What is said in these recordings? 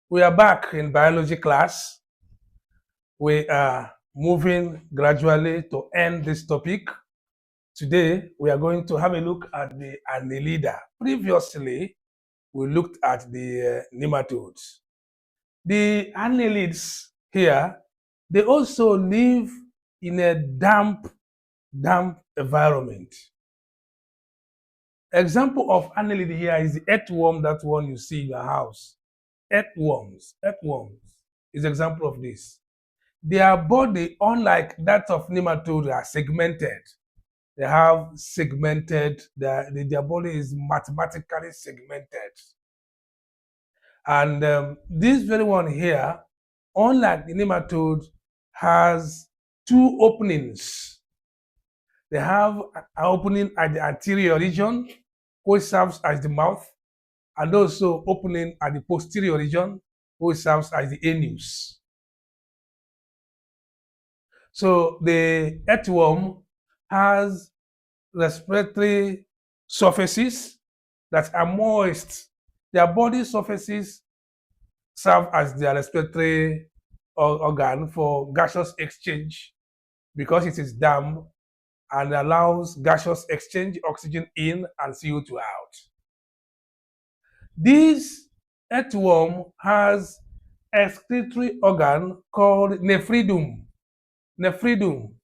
We are back in biology class. We are moving gradually to end this topic. Today, we are going to have a look at the annelida. Previously, we looked at the nematodes. The annelids here, they also live in a damp environment. Example of annelid here is the earthworm, that one you see in your house. Earthworms is example of this. Their body, unlike that of nematode, are segmented. They have segmented, their body is mathematically segmented. And this very one here, unlike the nematode, has two openings. They have an opening at the anterior region, which serves as the mouth, and also opening at the posterior region, which serves as the anus. So the earthworm has respiratory surfaces that are moist. Their body surfaces serve as their respiratory organ for gaseous exchange because it is damp and allows gaseous exchange, oxygen in and CO2 out. This earthworm has excretory organ called nephridum. Nephridum.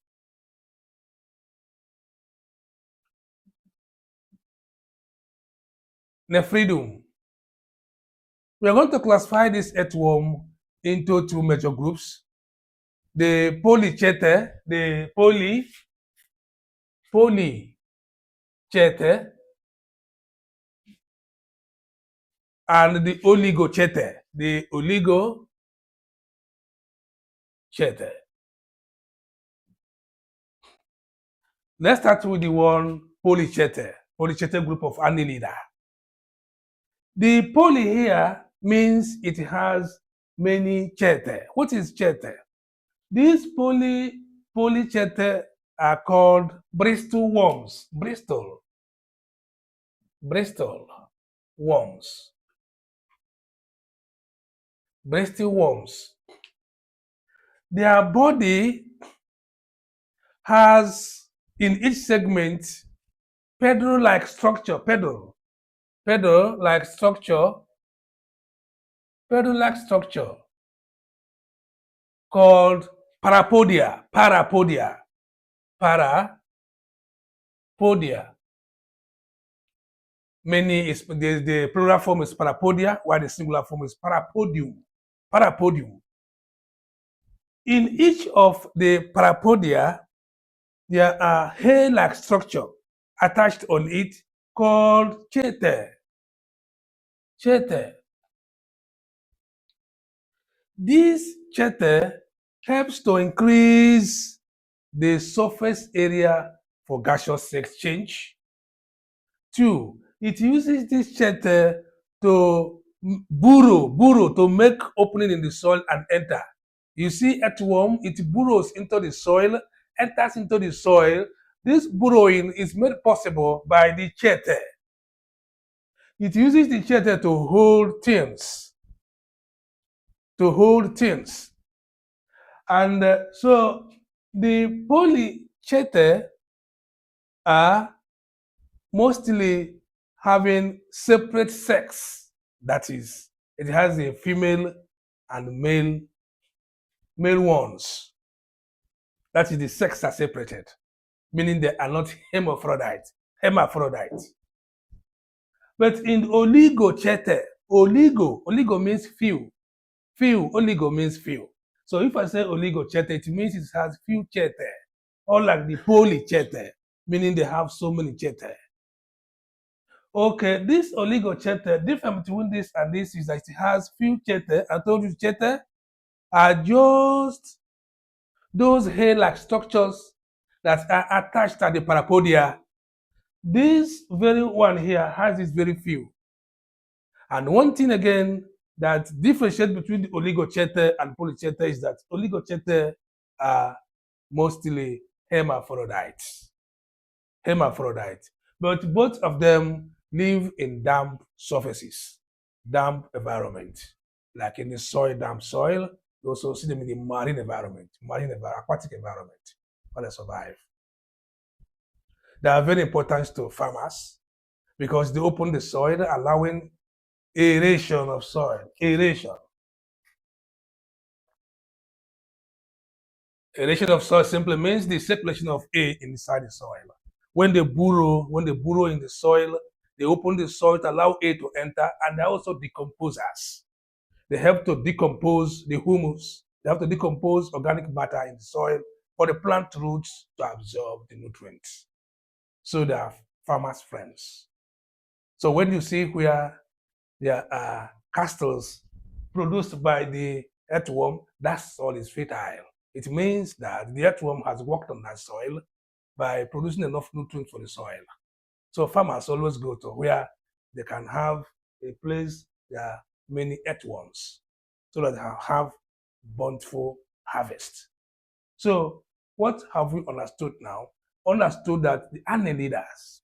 Nephridum. We are going to classify this earthworm into two major groups. The polychaete, polychaete, and the oligochaete, Let's start with the one polychaete group of annelida. The poly here means it has many chaete. What is chaete? These polychaete are called Bristol worms. Bristol worms. Bristol worms. Their body has in each segment pedal-like structure called parapodia. The plural form is parapodia, while the singular form is parapodium. In each of the parapodia, there are hair-like structure attached on it called chaete. This chaete helps to increase the surface area for gaseous exchange. 2, it uses this chaete to burrow to make opening in the soil and enter. You see earthworm, it burrows into the soil, enters into the soil. This burrowing is made possible by the chaete. It uses the chaete to hold things. And so the polychaete are mostly having separate sex. That is, it has a female and male ones. That is, the sex are separated, meaning they are not hermaphrodite. But in oligochaete, oligo means few. Oligo means few. So if I say oligochaete, it means it has few chaete, unlike the polychaete, meaning they have so many chaete. Okay, this oligochaete, difference between this and this is that it has few chaete. I told you chaete are just those hair-like structures that are attached at the parapodia. This very one here has this very few. And one thing again that differentiates between the oligochaete and polychaete is that oligochaete are mostly hermaphrodites. But both of them live in damp surfaces, damp environment. like in the soil, damp soil. You also see them in the marine environment, aquatic environment, where they survive. They are very important to farmers because they open the soil, allowing aeration of soil. Aeration. Aeration of soil simply means the circulation of air inside the soil. When they burrow in the soil, they open the soil to allow air to enter, and they're also decomposers. They help to decompose the humus. They have to decompose organic matter in the soil for the plant roots to absorb the nutrients. So they are farmers' friends. So when you see where there are castles produced by the earthworm, that soil is fertile. It means that the earthworm has worked on that soil by producing enough nutrients for the soil. So farmers always go to where they can have a place there are many earthworms so that they have bountiful harvest. So what have we understood now? Understood that the annelids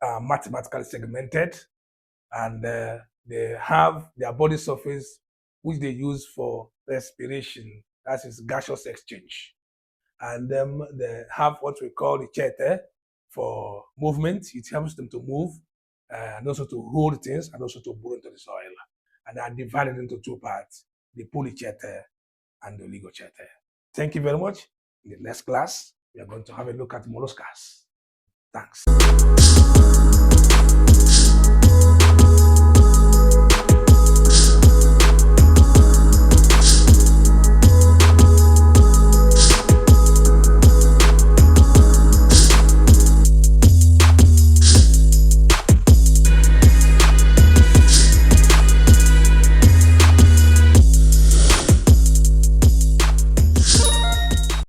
are mathematically segmented and they have their body surface which they use for respiration, that is gaseous exchange. And they have what we call the chete for movement. It helps them to move and also to hold things and also to burrow into the soil. And they are divided into two parts, the polychete and the oligochete. Thank you very much. In the next class, we are going to have a look at molluscas. Thanks.